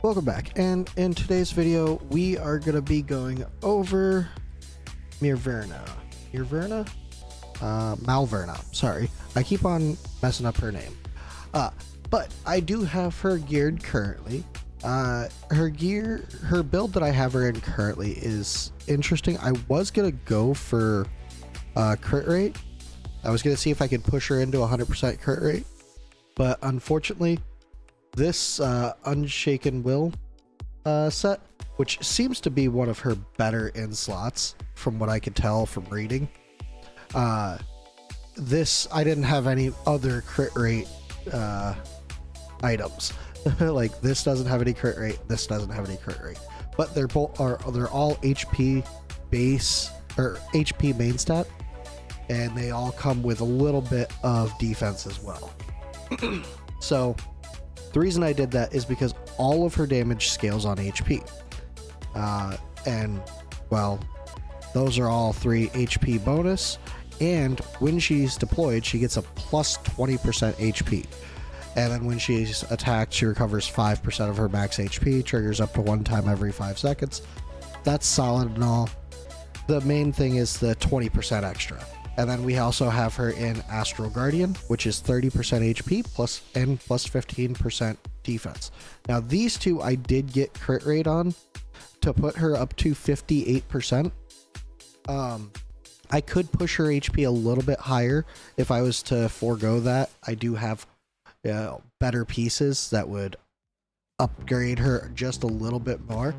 Welcome back, and in today's video we are going to be going over Malvira, sorry, I keep on messing up her name, but I do have her geared currently. Her build that I have her in currently is interesting. I was going to go for crit rate. I was going to see if I could push her into 100% crit rate, but unfortunately this Unshaken Will set, which seems to be one of her better in slots from what I could tell from reading, this, I didn't have any other crit rate items. Like this doesn't have any crit rate, this doesn't have any crit rate, but they're all HP base or HP main stat, and they all come with a little bit of defense as well. So the reason I did that is because all of her damage scales on HP. And, well, those are all 3 HP bonus. And when she's deployed, she gets a plus 20% HP. And then when she's attacked, she recovers 5% of her max HP, triggers up to 1 time every 5 seconds. That's solid and all. The main thing is the 20% extra. And then we also have her in Astral Guardian, which is 30% HP plus 15% defense. Now these two I did get crit rate on to put her up to 58%. I could push her HP a little bit higher if I was to forego that. I do have better pieces that would upgrade her just a little bit more,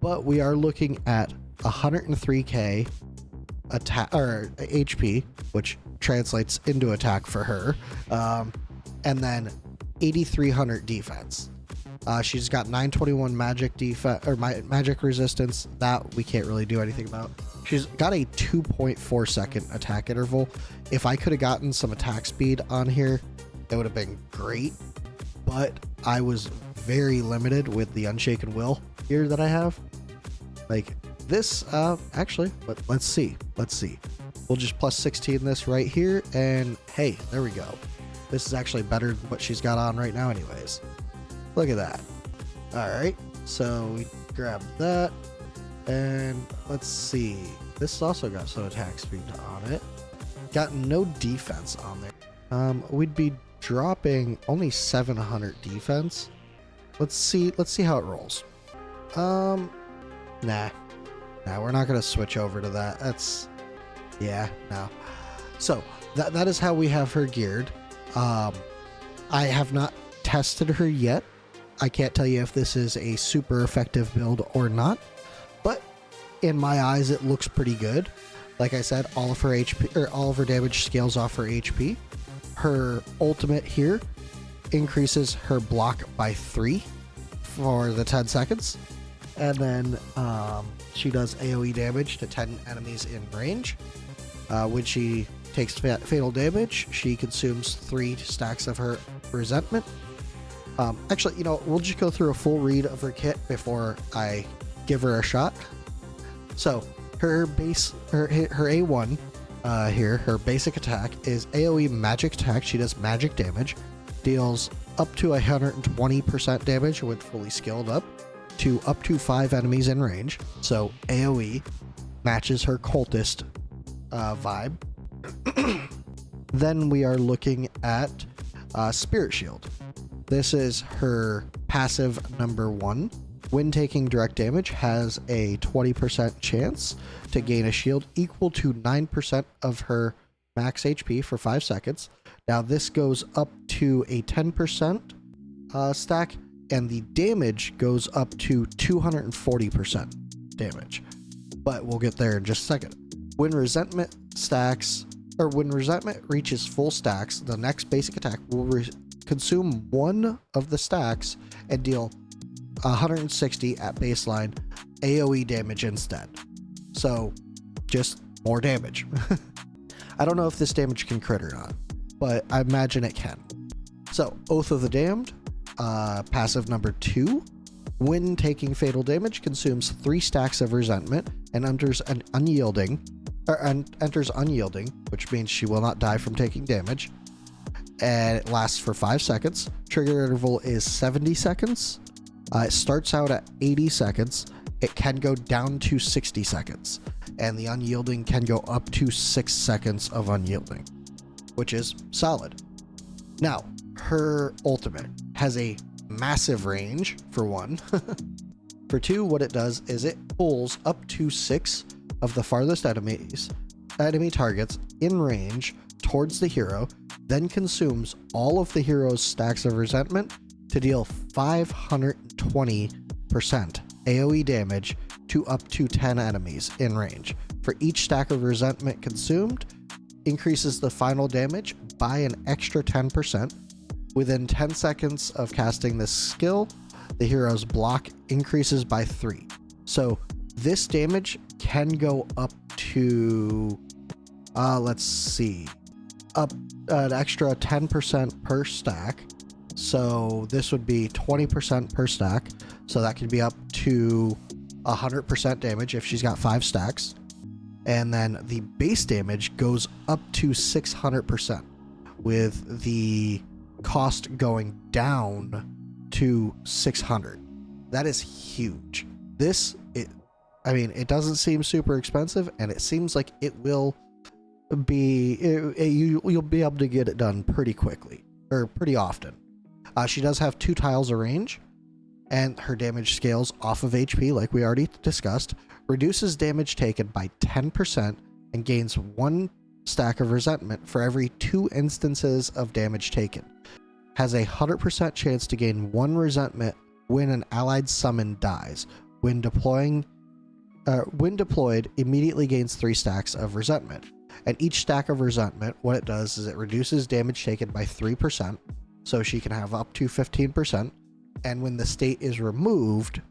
but we are looking at 103k attack or HP, which translates into attack for her, and then 8300 defense. She's got 921 magic defense or magic resistance that we can't really do anything about. She's got a 2.4 second attack interval. If I could have gotten some attack speed on here, it would have been great, but I was very limited with the Unshaken Will here that I have. Like this, actually, but let's see. We'll just plus 16 this right here, and hey, there we go. This is actually better than what she's got on right now anyways. Look at that. All right, so we grab that, and let's see. This also got some attack speed on it. Got no defense on there. We'd be dropping only 700 defense. Let's see how it rolls. Nah, we're not gonna switch over to that. No. So that is how we have her geared. I have not tested her yet. I can't tell you if this is a super effective build or not, but in my eyes it looks pretty good. Like I said, all of her HP or all of her damage scales off her HP. Her ultimate here increases her block by 3 for the 10 seconds. And then she does AoE damage to 10 enemies in range. When she takes fatal damage, she consumes 3 stacks of her resentment. Actually, you know, we'll just go through a full read of her kit before I give her a shot. So her A1 here, her basic attack is AoE magic attack. She does magic damage, deals up to 120% damage when fully skilled up to 5 enemies in range. So AoE matches her cultist vibe. Then we are looking at Spirit Shield. This is her passive number 1. When taking direct damage, has a 20% chance to gain a shield equal to 9% of her max HP for 5 seconds. Now this goes up to a 10% stack, and the damage goes up to 240% damage. But we'll get there in just a second. When resentment reaches full stacks, the next basic attack will consume 1 of the stacks and deal 160 at baseline AoE damage instead. So just more damage. I don't know if this damage can crit or not, but I imagine it can. So Oath of the Damned, passive number 2. When taking fatal damage, consumes 3 stacks of resentment and enters unyielding, which means she will not die from taking damage. And it lasts for 5 seconds. Trigger interval is 70 seconds. It starts out at 80 seconds. It can go down to 60 seconds. And the unyielding can go up to 6 seconds of unyielding, which is solid. Now, her ultimate has a massive range, for one. For two, what it does is it pulls up to 6 of the farthest enemy targets in range towards the hero, then consumes all of the hero's stacks of resentment to deal 520% AoE damage to up to 10 enemies in range. For each stack of resentment consumed, increases the final damage by an extra 10%. Within 10 seconds of casting this skill, the hero's block increases by 3. So this damage can go up to, let's see, up an extra 10% per stack. So this would be 20% per stack. So that could be up to 100% damage if she's got 5 stacks. And then the base damage goes up to 600%, with the cost going down to 600. That is huge. It doesn't seem super expensive, and it seems like it will be, you'll be able to get it done pretty quickly, or pretty often. She does have 2 tiles of range, and her damage scales off of HP, like we already discussed, reduces damage taken by 10%, and gains 1 stack of resentment for every 2 instances of damage taken. Has a 100% chance to gain 1 resentment when an allied summon dies. When deployed, immediately gains 3 stacks of resentment. And each stack of resentment, what it does is it reduces damage taken by 3%, so she can have up to 15%. And when the state is removed,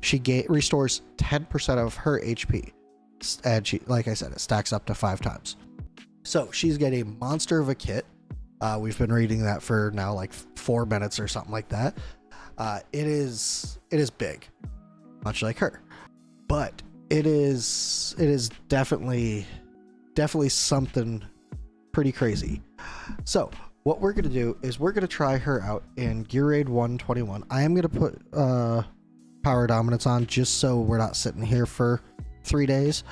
she restores 10% of her HP. And she, like I said, it stacks up to 5 times. So she's got a monster of a kit. We've been reading that for now like 4 minutes or something like that. It is big, much like her, but it is definitely something pretty crazy. So what we're gonna do is we're gonna try her out in Gear Raid 121. I am gonna put Power Dominance on just so we're not sitting here for 3 days.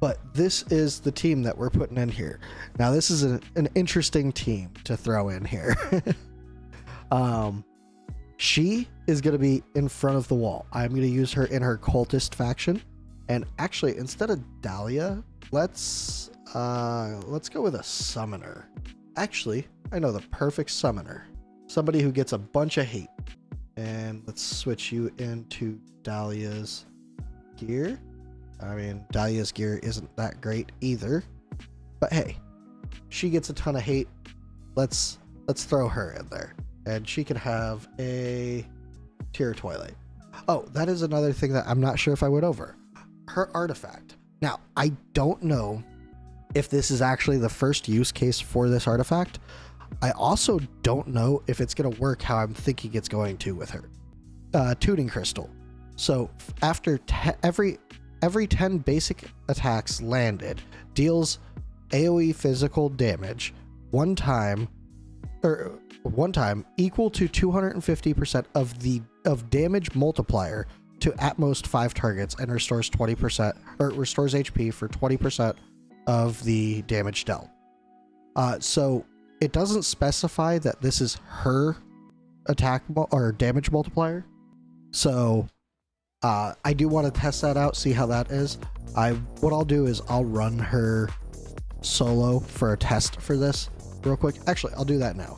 But this is the team that we're putting in here. Now, this is an interesting team to throw in here. She is going to be in front of the wall. I'm going to use her in her cultist faction. And actually, instead of Dahlia, let's go with a summoner. Actually, I know the perfect summoner. Somebody who gets a bunch of hate. And let's switch you into Dahlia's gear. I mean, Dahlia's gear isn't that great either, but hey, she gets a ton of hate. Let's throw her in there, and she can have a Tear Twilight. Oh, that is another thing that I'm not sure if I went over. Her artifact. Now, I don't know if this is actually the first use case for this artifact. I also don't know if it's going to work how I'm thinking it's going to with her. Tuning Crystal. So after every 10 basic attacks landed, deals AoE physical damage one time equal to 250% of damage multiplier to at most 5 targets, and restores 20%, or restores HP for 20% of the damage dealt. So it doesn't specify that this is her attack or damage multiplier. So I do want to test that out, see how that is. What I'll do is I'll run her solo for a test for this real quick. Actually, I'll do that now.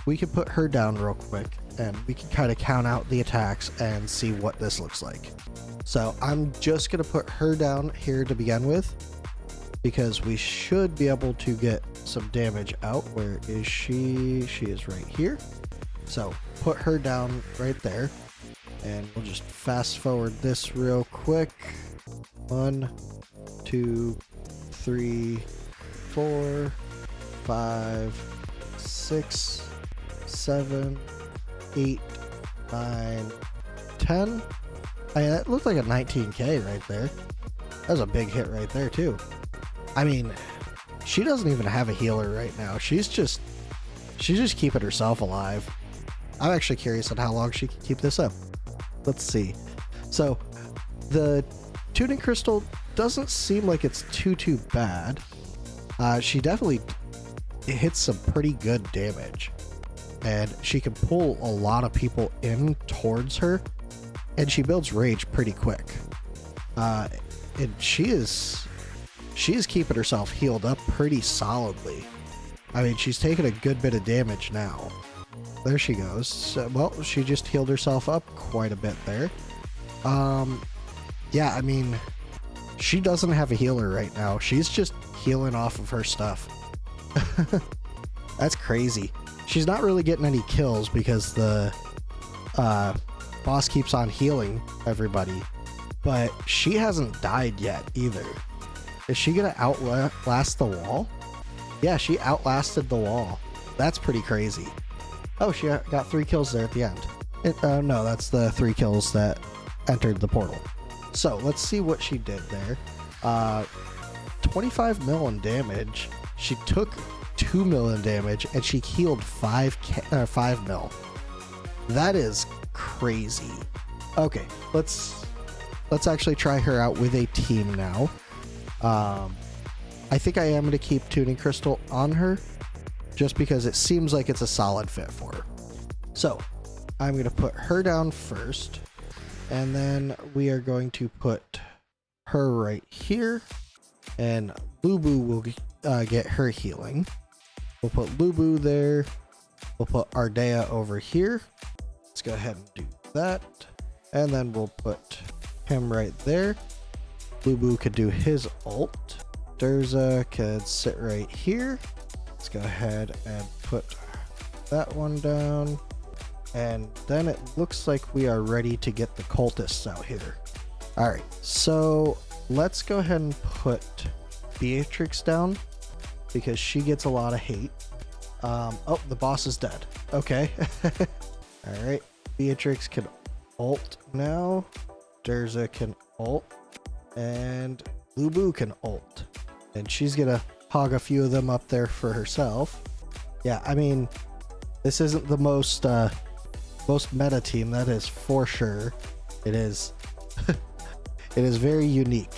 We can put her down real quick and we can kind of count out the attacks and see what this looks like. So I'm just going to put her down here to begin with, because we should be able to get some damage out. Where is she? She is right here. So put her down right there, and we'll just fast forward this real quick. 1, 2, 3, 4, 5, 6, 7, 8, 9, 10. I mean, that looked like a 19k right there. That was a big hit right there too. I mean, she doesn't even have a healer right now. She's just keeping herself alive. I'm actually curious on how long she can keep this up. Let's see. So the tuning crystal doesn't seem like it's too bad. She definitely hits some pretty good damage, and she can pull a lot of people in towards her, and she builds rage pretty quick. And she is keeping herself healed up pretty solidly. I mean, she's taking a good bit of damage now. There she goes. So, well, she just healed herself up quite a bit there. Yeah, I mean, she doesn't have a healer right now. She's just healing off of her stuff. That's crazy. She's not really getting any kills because the boss keeps on healing everybody, but she hasn't died yet either. Is she gonna outlast the wall? Yeah, she outlasted the wall. That's pretty crazy. Oh, she got 3 kills there at the end. No, that's the 3 kills that entered the portal. So let's see what she did there. 25 million damage. She took 2 million damage and she healed 5 mil. That is crazy. Okay, let's actually try her out with a team now. I think I am going to keep Tuning Crystal on her just because it seems like it's a solid fit for her. So I'm going to put her down first, and then we are going to put her right here, and Lubu will get her healing. We'll put Lubu there. We'll put Ardea over here. Let's go ahead and do that. And then we'll put him right there. Lubu could do his ult. Durza could sit right here. Let's go ahead and put that one down. And then it looks like we are ready to get the cultists out here. Alright, so let's go ahead and put Beatrix down because she gets a lot of hate. Oh, the boss is dead. Okay. Alright, Beatrix can ult now. Durza can ult. And Lubu can ult. And she's gonna hog a few of them up there for herself. Yeah, I mean, this isn't the most meta team, that is for sure. It is it is very unique.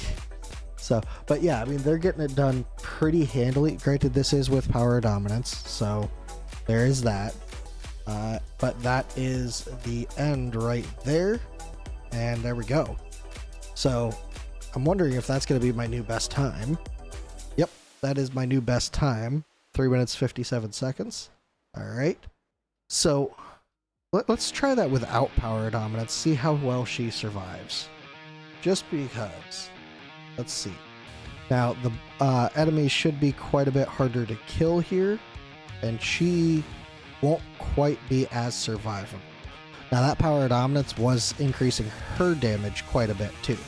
So, but yeah, I mean, they're getting it done pretty handily. Granted, this is with power dominance, so there is that. But that is the end right there. And there we go. So I'm wondering if that's going to be my new best time. Yep, that is my new best time. 3 minutes 57 seconds. All right. So let's try that without power dominance. See how well she survives. Just because. Let's see. Now the enemies should be quite a bit harder to kill here, and she won't quite be as survivable. Now that power dominance was increasing her damage quite a bit too.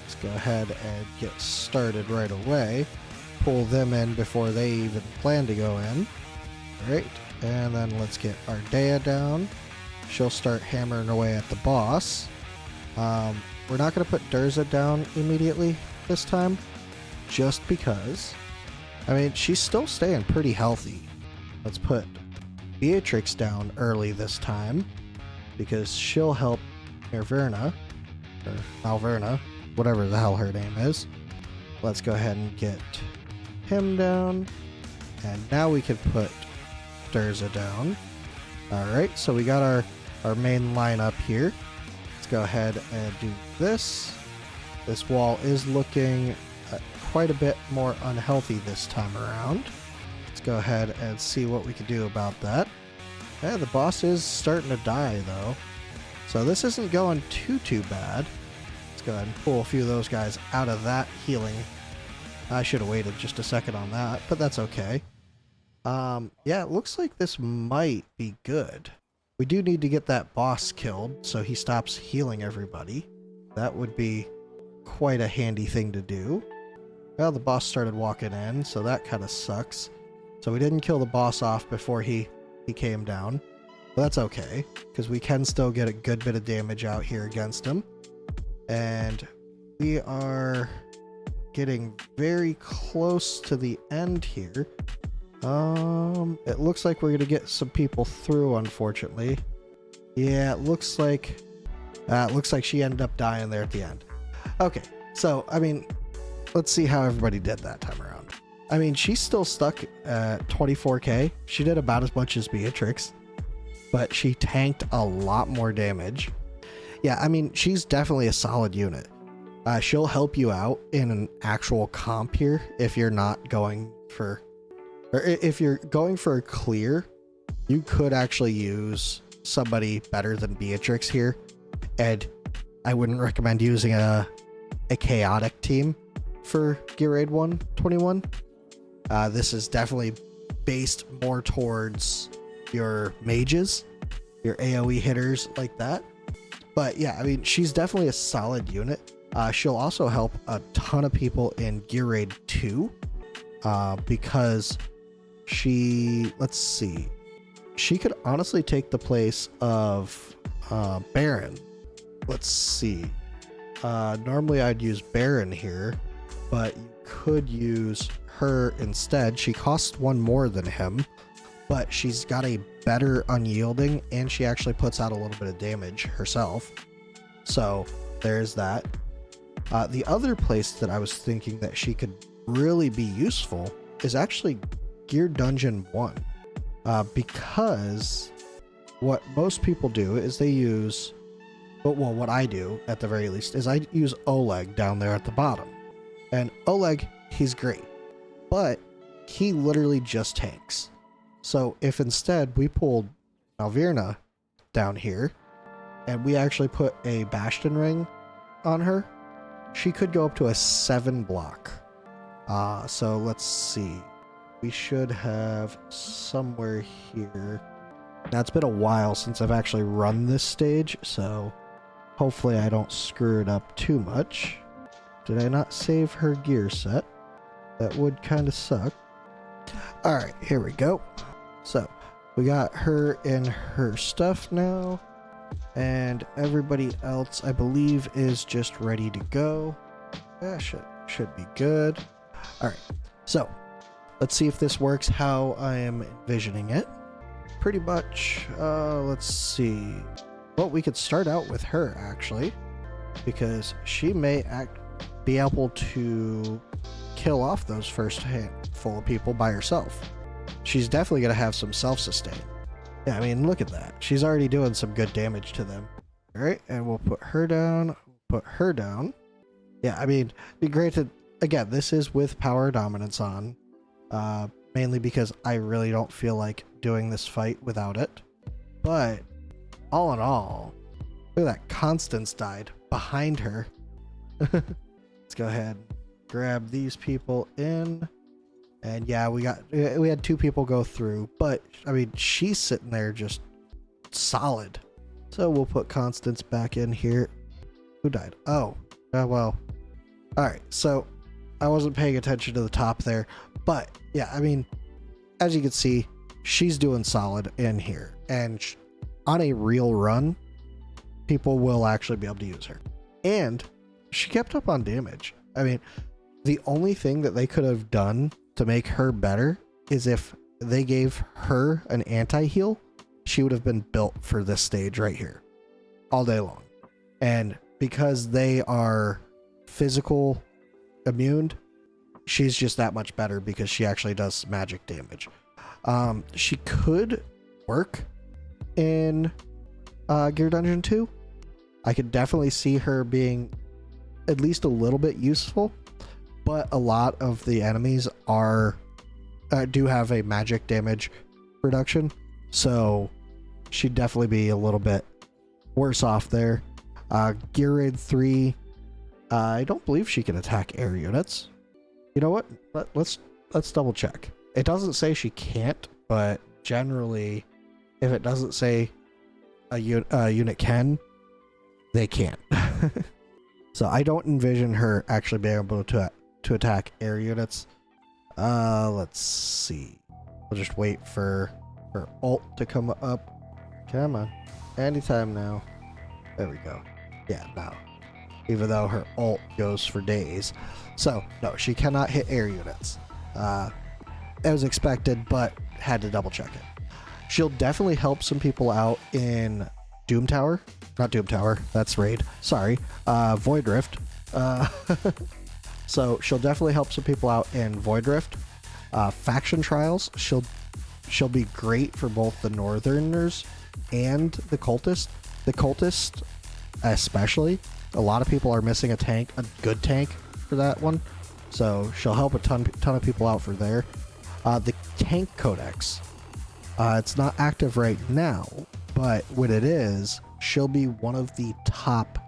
Let's go ahead and get started right away. Pull them in before they even plan to go in. Alright, and then let's get Ardea down. She'll start hammering away at the boss. We're not going to put Durza down immediately this time, just because. I mean, she's still staying pretty healthy. Let's put Beatrix down early this time, because she'll help Malvira, or Malvira, whatever the hell her name is. Let's go ahead and get him down. And now we can put Durza down. Alright, so we got our main lineup here. Let's go ahead and do this. This wall is looking quite a bit more unhealthy this time around. Let's go ahead and see what we can do about that. Yeah, the boss is starting to die though. So this isn't going too bad. Let's go ahead and pull a few of those guys out of that healing. I should have waited just a second on that, but that's okay. Yeah, it looks like this might be good. We do need to get that boss killed so he stops healing everybody. That would be quite a handy thing to do. Well, the boss started walking in, so that kind of sucks. So we didn't kill the boss off before he came down. But that's okay, because we can still get a good bit of damage out here against him. And we are getting very close to the end here. It looks like we're gonna get some people through, unfortunately. Yeah, it looks like she ended up dying there at the end. Okay, so I mean, let's see how everybody did that time around. I mean, she's still stuck at 24k. She did about as much as Beatrix, but she tanked a lot more damage. Yeah, I mean, she's definitely a solid unit. She'll help you out in an actual comp here if you're not going for, or if you're going for a clear, you could actually use somebody better than Beatrix here. And I wouldn't recommend using a chaotic team for Gear Raid 121. This is definitely based more towards your mages, your AoE hitters like that. But yeah, I mean, she's definitely a solid unit. She'll also help a ton of people in Gear Raid 2 because let's see, she could honestly take the place of Baron. Let's see. Normally I'd use Baron here, but you could use her instead. She costs one more than him, but she's got a better unyielding, and she actually puts out a little bit of damage herself. So there's that. The other place that I was thinking that she could really be useful is actually Gear Dungeon 1. Because what most people do is they use, well, what I do at the very least is I use Oleg down there at the bottom. And Oleg, he's great, but he literally just tanks. So if instead we pulled Malvira down here and we actually put a Bastion Ring on her, she could go up to a 7 block. So let's see. We should have somewhere here. Now it's been a while since I've actually run this stage, so hopefully I don't screw it up too much. Did I not save her gear set? That would kind of suck. Alright, here we go. So we got her in her stuff now, and everybody else I believe is just ready to go. Yeah, should be good. Alright, so let's see if this works how I am envisioning it. Pretty much, let's see. Well, we could start out with her actually, because she may be able to kill off those first handful of people by herself. She's definitely going to have some self-sustain. Yeah, I mean, look at that. She's already doing some good damage to them. All right, and we'll put her down. Put her down. Yeah, I mean, it'd be great to, again, this is with power dominance on, mainly because I really don't feel like doing this fight without it. But all in all, look at that. Constance died behind her. Let's go ahead and grab these people in. And yeah, we had 2 people go through, but I mean, she's sitting there just solid. So we'll put Constance back in here. Who died? Oh, well. All right. So I wasn't paying attention to the top there, but yeah, I mean, as you can see, she's doing solid in here, and on a real run, people will actually be able to use her. And she kept up on damage. I mean, the only thing that they could have done to make her better is if they gave her an anti-heal, she would have been built for this stage right here all day long. And because they are physical immune, she's just that much better because she actually does magic damage. She could work in Gear Dungeon 2. I could definitely see her being at least a little bit useful, but a lot of the enemies do have a magic damage reduction, so she'd definitely be a little bit worse off there. Gear Raid 3, I don't believe she can attack air units. You know what? Let's double check. It doesn't say she can't, but generally, if it doesn't say a unit can, they can't. So I don't envision her actually being able to attack air units. Let's see. We'll just wait for her ult to come up. Come on. Anytime now. There we go. Yeah, now. even though her ult goes for days. So no, she cannot hit air units. It was expected, but had to double check it. She'll definitely help some people out in Doom Tower. Not Doom Tower, that's Raid. Sorry. Void Rift. So she'll definitely help some people out in Void Rift. Faction Trials, she'll be great for both the Northerners and the Cultist. The Cultist especially. A lot of people are missing a good tank for that one. So she'll help a ton of people out for there. The Tank Codex. It's not active right now, but when it is, she'll be one of the top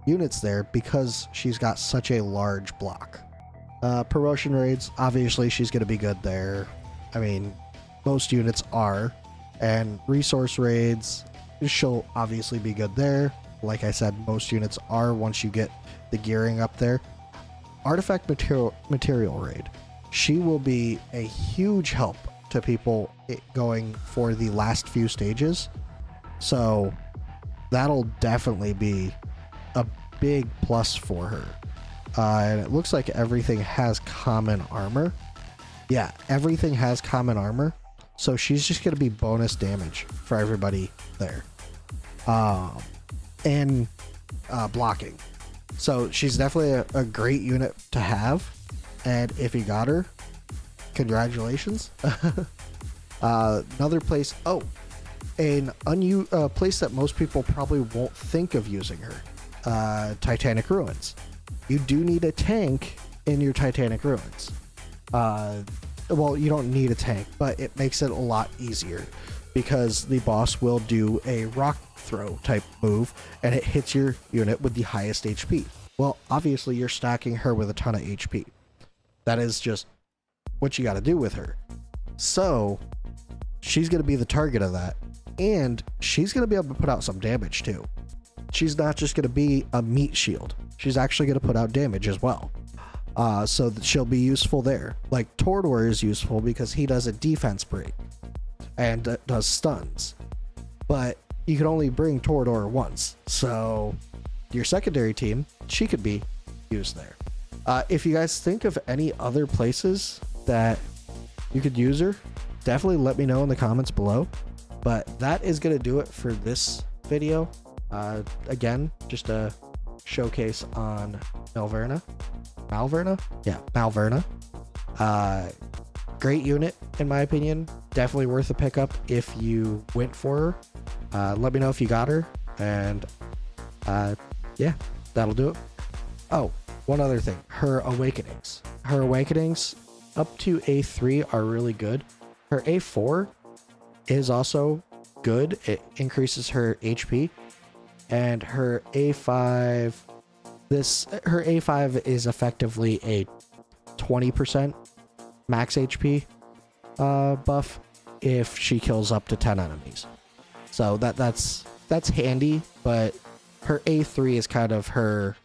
units there because she's got such a large block. Promotion raids, obviously she's going to be good there. I mean, most units are. And resource raids, she'll obviously be good there. Like I said, most units are once you get the gearing up there. Artifact material raid. She will be a huge help to people going for the last few stages. So that'll definitely be a big plus for her. And it looks like everything has common armor. Yeah, everything has common armor. So she's just going to be bonus damage for everybody there. And blocking. So she's definitely a great unit to have. And if you got her, congratulations. Another place. Oh, a place that most people probably won't think of using her. Titanic Ruins. You do need a tank in your Titanic Ruins. Well, you don't need a tank, but it makes it a lot easier because the boss will do a rock throw type move and it hits your unit with the highest HP. Well, obviously you're stacking her with a ton of HP. That is just what you got to do with her. So she's going to be the target of that, and she's going to be able to put out some damage too. She's not just going to be a meat shield. She's actually going to put out damage as well. So that she'll be useful there. Like Tordor is useful because he does a defense break and does stuns. But you can only bring Tordor once. So your secondary team, she could be used there. If you guys think of any other places that you could use her, definitely let me know in the comments below. But that is going to do it for this video. Again, just a showcase on Malvira. Yeah, Malvira. Great unit, in my opinion. Definitely worth a pickup if you went for her. Let me know if you got her. And yeah, that'll do it. Oh, one other thing. Her awakenings. Her awakenings up to A3 are really good. Her A4 is also good. It increases her HP. And her A5... her A5 is effectively a 20% max HP buff if she kills up to 10 enemies. So that's handy, but her A3 is kind of her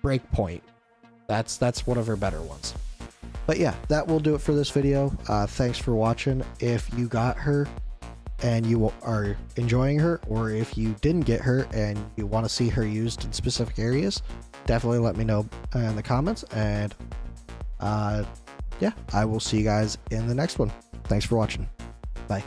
break point. That's one of her better ones. But yeah, that will do it for this video. Thanks for watching. If you got her and you are enjoying her, or if you didn't get her and you want to see her used in specific areas, definitely let me know in the comments. And yeah, I will see you guys in the next one. Thanks for watching. Bye.